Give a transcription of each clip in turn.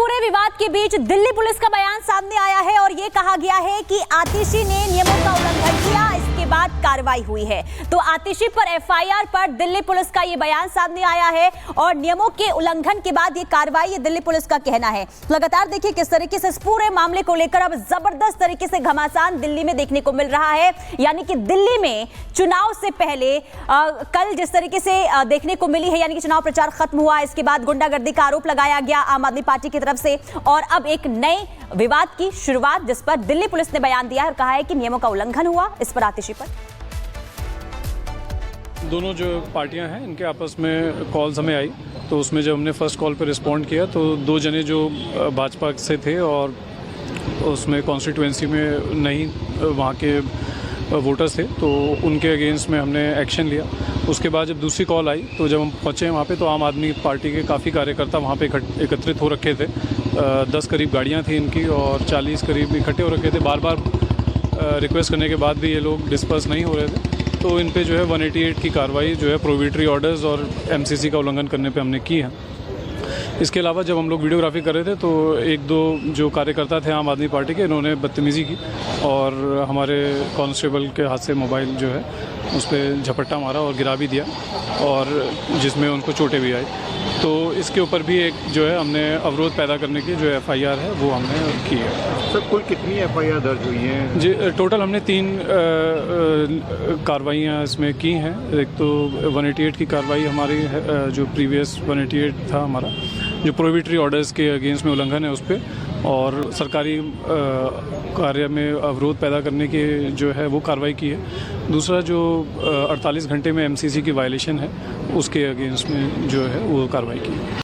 पूरे विवाद के बीच दिल्ली पुलिस का बयान सामने आया है और ये कहा गया है कि आतिशी ने नियमों का उल्लंघन किया, इसके बाद कार्रवाई हुई है। तो आतिशी पर एफआईआर पर दिल्ली पुलिस का ये बयान सामने आया है और नियमों के उल्लंघन के बाद ये कार्रवाई, ये दिल्ली पुलिस का कहना है। लगातार देखिए किस तरीके से इस पूरे मामले को लेकर अब जबरदस्त तरीके से घमासान दिल्ली में देखने को मिल रहा है। यानी कि दिल्ली में चुनाव से पहले कल जिस तरीके से देखने को मिली है, यानी कि चुनाव प्रचार खत्म हुआ, इसके बाद गुंडागर्दी का आरोप लगाया गया आम आदमी पार्टी की तरफ से और अब एक नए विवाद की शुरुआत, जिस पर दिल्ली पुलिस ने बयान दिया है और कहा है कि नियमों का उल्लंघन हुआ। इस पर आतिशी पर दोनों जो पार्टियां हैं इनके आपस में कॉल्स हमें आई, तो उसमें जब हमने फर्स्ट कॉल पर रिस्पॉन्ड किया तो दो जने जो भाजपा से थे और उसमें कॉन्स्टिट्यूएंसी में नहीं वहाँ के वोटर्स थे, तो उनके अगेंस्ट में हमने एक्शन लिया। उसके बाद जब दूसरी कॉल आई तो जब हम पहुँचे वहाँ पे तो आम आदमी पार्टी के काफ़ी कार्यकर्ता वहाँ पे एकत्रित हो रखे थे। 10 करीब गाड़ियाँ थी इनकी और 40 करीब इकट्ठे हो रखे थे। बार बार रिक्वेस्ट करने के बाद भी ये लोग डिस्पर्स नहीं हो रहे थे, तो इन पे जो है 188 की कार्रवाई जो है प्रोहिबिटरी ऑर्डर्स और एमसीसी का उल्लंघन करने पे हमने की है। इसके अलावा जब हम लोग वीडियोग्राफी कर रहे थे तो एक दो जो कार्यकर्ता थे आम आदमी पार्टी के, इन्होंने बदतमीज़ी की और हमारे कांस्टेबल के हाथ से मोबाइल जो है उस पर झपट्टा मारा और गिरा भी दिया और जिसमें उनको चोटें भी आई। तो इसके ऊपर भी एक जो है हमने अवरोध पैदा करने की जो एफआईआर है वो हमने की है। सर कुल कितनी एफआईआर दर्ज हुई हैं? जी टोटल हमने 3 कार्रवाइयाँ इसमें की हैं। एक तो 188 की कार्रवाई हमारी है, जो प्रीवियस 188 था हमारा, जो प्रोहिबिटरी ऑर्डर्स के अगेंस्ट में उल्लंघन है उस पर, और सरकारी कार्य में अवरोध पैदा करने की जो है वो कार्रवाई की है। दूसरा जो 48 घंटे में एमसीसी की वायलेशन है उसके अगेंस्ट में जो है वो कार्रवाई की है।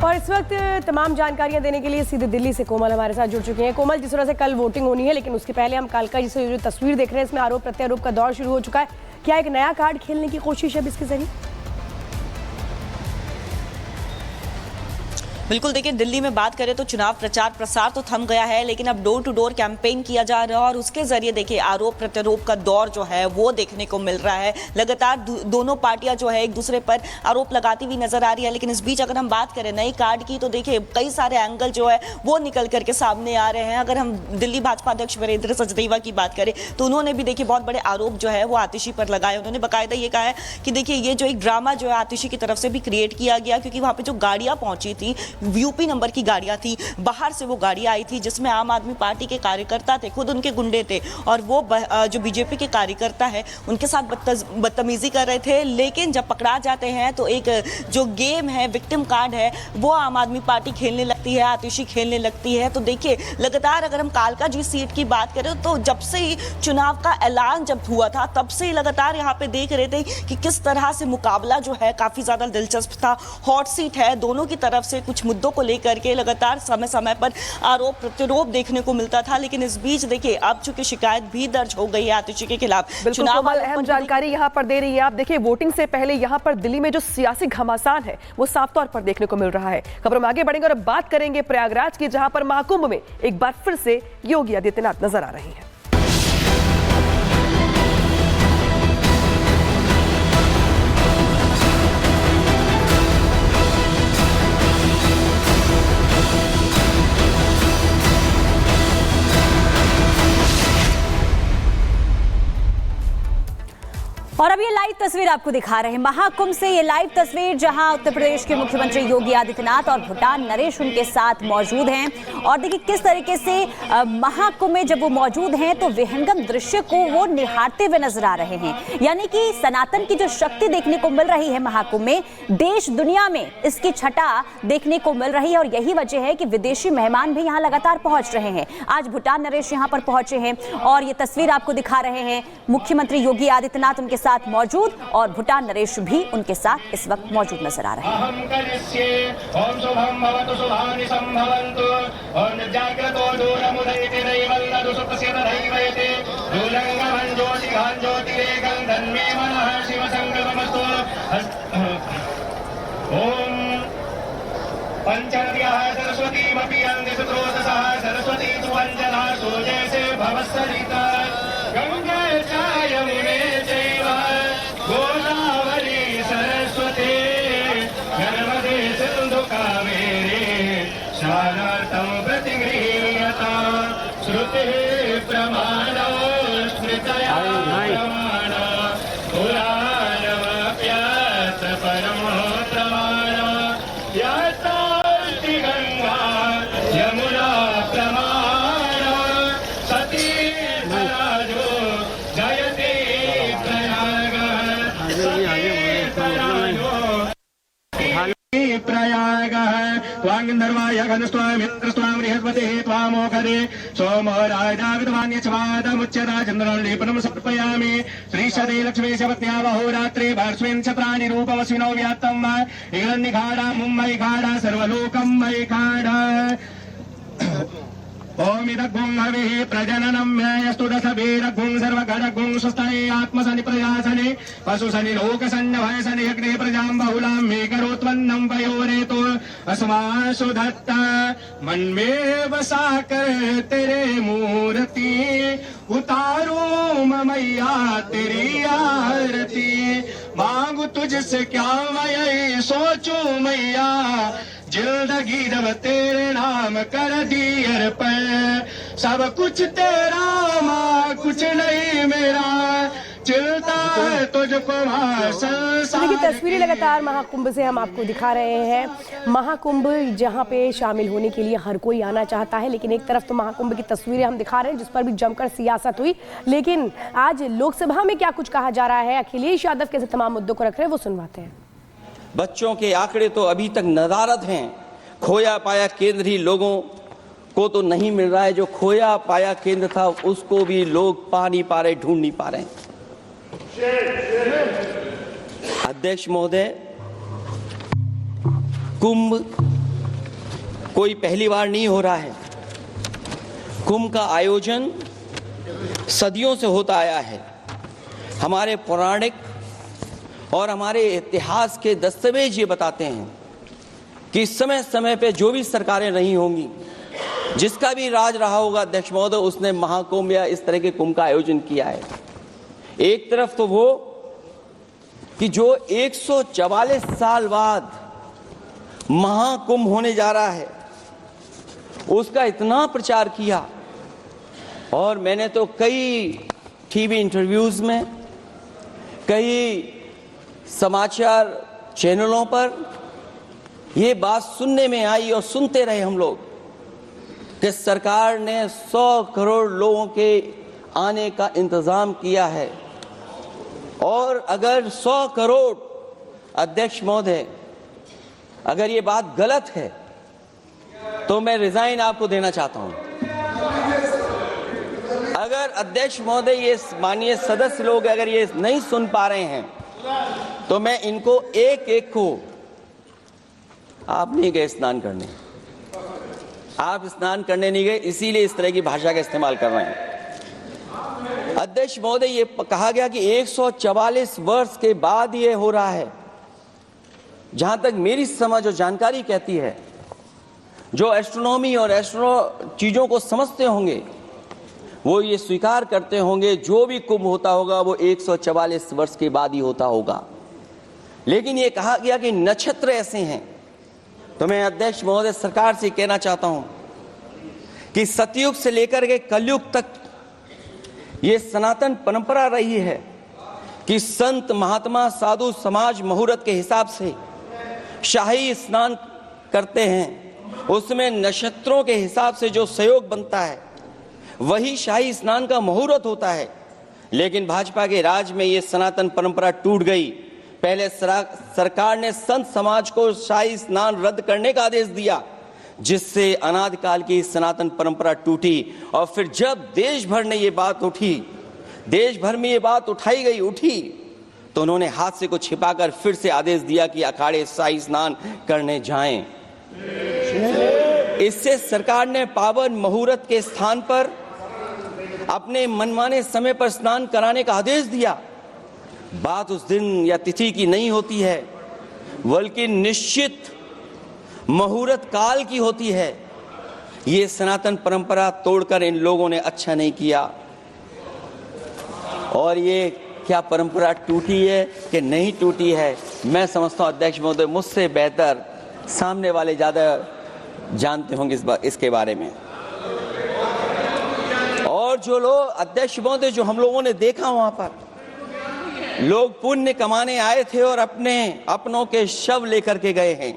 और इस वक्त तमाम जानकारियां देने के लिए सीधे दिल्ली से कोमल हमारे साथ जुड़ चुके हैं। कोमल, जिस तरह से कल वोटिंग होनी है, लेकिन उसके पहले हम कालका जी से जो तस्वीर देख रहे हैं इसमें आरोप प्रत्यारोप का दौर शुरू हो चुका है। क्या एक नया कार्ड खेलने की कोशिश है इसके जरिए? बिल्कुल, देखिए दिल्ली में बात करें तो चुनाव प्रचार प्रसार तो थम गया है, लेकिन अब डोर टू डोर कैंपेन किया जा रहा है और उसके जरिए देखिए आरोप प्रत्यारोप का दौर जो है वो देखने को मिल रहा है। लगातार दोनों पार्टियां जो है एक दूसरे पर आरोप लगाती हुई नजर आ रही है। लेकिन इस बीच अगर हम बात करें नई कार्ड की तो देखिए कई सारे एंगल जो है वो निकल करके सामने आ रहे हैं। अगर हम दिल्ली भाजपा अध्यक्ष वीरेंद्र सचदेवा की बात करें तो उन्होंने भी देखिए बहुत बड़े आरोप जो है वो आतिशी पर लगाए। उन्होंने बाकायदा ये कहा है कि देखिए ये जो एक ड्रामा जो है आतिशी की तरफ से भी क्रिएट किया गया, क्योंकि वहां पे जो गाड़ियां पहुंची थी यूपी नंबर की गाड़ियां थी, बाहर से वो गाड़ियां आई थी जिसमें आम आदमी पार्टी के कार्यकर्ता थे, खुद उनके गुंडे थे और वो जो बीजेपी के कार्यकर्ता है उनके साथ बदतमीजी कर रहे थे। लेकिन जब पकड़ा जाते हैं तो एक जो गेम है, विक्टिम कार्ड है, वो आम आदमी पार्टी खेलने लगती है, आतिशी खेलने लगती है। तो देखिए लगातार अगर हम कालका जी सीट की बात करें तो जब से ही चुनाव का ऐलान जब हुआ था तब से ही लगातार यहाँ पे देख रहे थे कि किस तरह से मुकाबला जो है काफी ज्यादा दिलचस्प था। हॉट सीट है, दोनों की तरफ से कुछ मुद्दों को लेकर के लगातार समय समय पर आरोप प्रत्यारोप देखने को मिलता था। लेकिन इस बीच देखिए अब चूंकि शिकायत भी दर्ज हो गई है आतिशी के खिलाफ। चुनाव अहम जानकारी यहाँ पर दे रही है। आप देखिए वोटिंग से पहले यहाँ पर दिल्ली में जो सियासी घमासान है वो साफ तौर पर देखने को मिल रहा है। खबरों में आगे बढ़ेंगे और बात करेंगे प्रयागराज की, जहां पर महाकुंभ में एक बार फिर से योगी आदित्यनाथ नजर आ रहे हैं। और अब ये लाइव तस्वीर आपको दिखा रहे हैं महाकुंभ से। ये लाइव तस्वीर जहां उत्तर प्रदेश के मुख्यमंत्री योगी आदित्यनाथ और भूटान नरेश उनके साथ मौजूद हैं और देखिए किस तरीके से महाकुंभ में जब वो मौजूद हैं तो विहंगम दृश्य को वो निहारते हुए नजर आ रहे हैं। यानी कि सनातन की जो शक्ति देखने को मिल रही है महाकुंभ में, देश दुनिया में इसकी छटा देखने को मिल रही है और यही वजह है कि विदेशी मेहमान भी यहाँ लगातार पहुंच रहे हैं। आज भूटान नरेश यहाँ पर पहुंचे हैं और ये तस्वीर आपको दिखा रहे हैं। मुख्यमंत्री योगी आदित्यनाथ उनके साथ मौजूद और भूटान नरेश भी उनके साथ इस वक्त मौजूद नजर आ रहे हैं। शालार्थं प्रतिगृह्यता श्रुतिः प्रमाणो स्मृतया प्रमाण पुराणमप्यथ परमो प्रमाण यातास्ति गंगा यमुना प्रमाण सती धराजो जयते प्रयागः वाङ्गन्धर्वाय गन्धस्त्वामिन्द्रस्त्वां बृहस्पतिः त्वामोखदे सोमो राजाविद्वान्यच्छवादमुच्यता चन्द्रलेपनं समर्पयामि श्रीशदे लक्ष्मीशपत्या बहोरात्रे भास्वेन छत्राणि रूपमस्विनो व्यात्तं हिरण्यखाडा मुम्बैखाडा सर्वलोकं मयिखाडा ओम इदग्गुं हविः प्रजननं म्यायस्तु दशभिरग्गुं सर्वगडग्गुं स्वस्ताये आत्मसनि प्रजासने पशुसनि लोकसन्नभयसनि अग्ने प्रजां बहुलां मे करोत्वन्नं वयोरेतो अस्मासु दत्ता मन्मे वसाकर तेरे मूर्ति उतारो मैया तेरी आरती मांगू तुझसे क्या मैं सोचूं मैया जिंदगी जब तेरे नाम कर दी अर्पण सब कुछ तेरा माँ कुछ नहीं मेरा चलता है तुझको देखिए तस्वीरें लगातार महाकुंभ से हम आपको दिखा रहे हैं। महाकुंभ जहां पे शामिल होने के लिए हर कोई आना चाहता है, लेकिन एक तरफ तो महाकुंभ की तस्वीरें हम दिखा रहे हैं जिस पर भी जमकर सियासत हुई, लेकिन आज लोकसभा में क्या कुछ कहा जा रहा है, अखिलेश यादव कैसे तमाम मुद्दों को रख रहे हैं वो सुनवाते हैं। बच्चों के आंकड़े तो अभी तक नदारद हैं। खोया पाया केंद्र ही लोगों को तो नहीं मिल रहा है, जो खोया पाया केंद्र था उसको भी लोग पा नहीं पा रहे, ढूंढ नहीं पा रहे। अध्यक्ष महोदय, कुंभ कोई पहली बार नहीं हो रहा है। कुंभ का आयोजन सदियों से होता आया है। हमारे पौराणिक और हमारे इतिहास के दस्तावेज ये बताते हैं कि समय समय पे जो भी सरकारें रही होंगी, जिसका भी राज रहा होगा अध्यक्ष महोदय, उसने महाकुंभ या इस तरह के कुंभ का आयोजन किया है। एक तरफ तो वो कि जो 144 साल बाद महाकुंभ होने जा रहा है उसका इतना प्रचार किया, और मैंने तो कई टीवी इंटरव्यूज में, कई समाचार चैनलों पर ये बात सुनने में आई और सुनते रहे हम लोग कि सरकार ने 100 करोड़ लोगों के आने का इंतजाम किया है, और अगर 100 करोड़ अध्यक्ष महोदय, अगर ये बात गलत है तो मैं रिजाइन आपको देना चाहता हूं। अगर अध्यक्ष महोदय, ये माननीय सदस्य लोग अगर ये नहीं सुन पा रहे हैं तो मैं इनको एक एक को, आप नहीं गए स्नान करने, आप स्नान करने नहीं गए, इसीलिए इस तरह की भाषा का इस्तेमाल कर रहे हैं। अध्यक्ष महोदय, ये कहा गया कि 144 वर्ष के बाद ये हो रहा है। जहां तक मेरी समझ और जानकारी कहती है, जो एस्ट्रोनॉमी और एस्ट्रो चीजों को समझते होंगे वो ये स्वीकार करते होंगे जो भी कुंभ होता होगा वो 144 वर्ष के बाद ही होता होगा। लेकिन ये कहा गया कि नक्षत्र ऐसे हैं, तो मैं अध्यक्ष महोदय सरकार से कहना चाहता हूं कि सतयुग से लेकर के कलयुग तक ये सनातन परंपरा रही है कि संत महात्मा साधु समाज मुहूर्त के हिसाब से शाही स्नान करते हैं, उसमें नक्षत्रों के हिसाब से जो सहयोग बनता है वही शाही स्नान का मुहूर्त होता है। लेकिन भाजपा के राज में ये सनातन परंपरा टूट गई। पहले सरकार ने संत समाज को शाही स्नान रद्द करने का आदेश दिया, जिससे अनादिकाल की सनातन परंपरा टूटी। और फिर जब देश भर ने ये बात उठी, देश भर में ये बात उठाई गई उठी, तो उन्होंने हादसे को छिपाकर फिर से आदेश दिया कि अखाड़े शाही स्नान करने जाएं। इससे सरकार ने पावन मुहूर्त के स्थान पर अपने मनमाने समय पर स्नान कराने का आदेश दिया। बात उस दिन या तिथि की नहीं होती है, बल्कि निश्चित मुहूर्त काल की होती है। ये सनातन परंपरा तोड़कर इन लोगों ने अच्छा नहीं किया। और ये क्या परंपरा टूटी है कि नहीं टूटी है, मैं समझता हूं अध्यक्ष महोदय मुझसे बेहतर सामने वाले ज्यादा जानते होंगे इसके बारे में। और जो लोग अध्यक्ष महोदय जो हम लोगों ने देखा वहां पर, लोग पुण्य कमाने आए थे और अपनों के शव लेकर के गए हैं।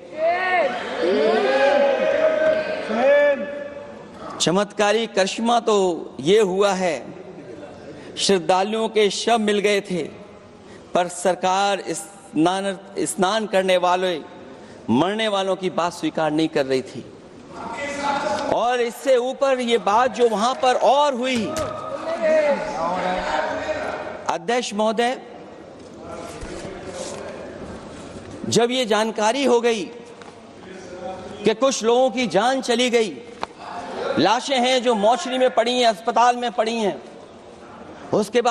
चमत्कारी करिश्मा तो ये हुआ है, श्रद्धालुओं के शव मिल गए थे, पर सरकार स्नान करने वाले मरने वालों की बात स्वीकार नहीं कर रही थी। और इससे ऊपर ये बात जो वहां पर और हुई, अध्यक्ष महोदय, जब ये जानकारी हो गई कि कुछ लोगों की जान चली गई, लाशें हैं जो मोर्चरी में पड़ी हैं, अस्पताल में पड़ी हैं, उसके बाद